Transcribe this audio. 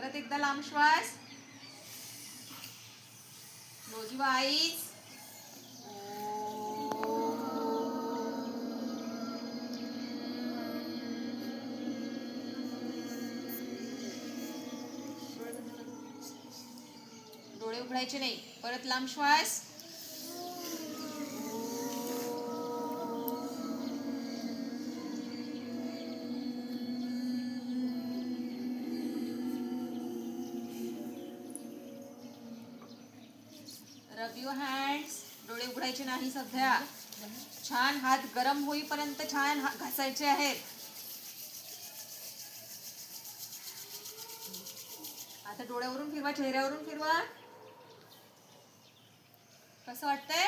परत एकदा लांब श्वास. Close your eyes. डोळे उघडायचे नाही. परत लांब श्वास. रब युअर हँड्स. डोळे उघडायचे नाही सध्या. छान हात गरम होईपर्यंत छान घासायचे आहेत. आता डोळ्यावरून फिरवा, चेहऱ्यावरून फिरवा. कसं वाटतंय?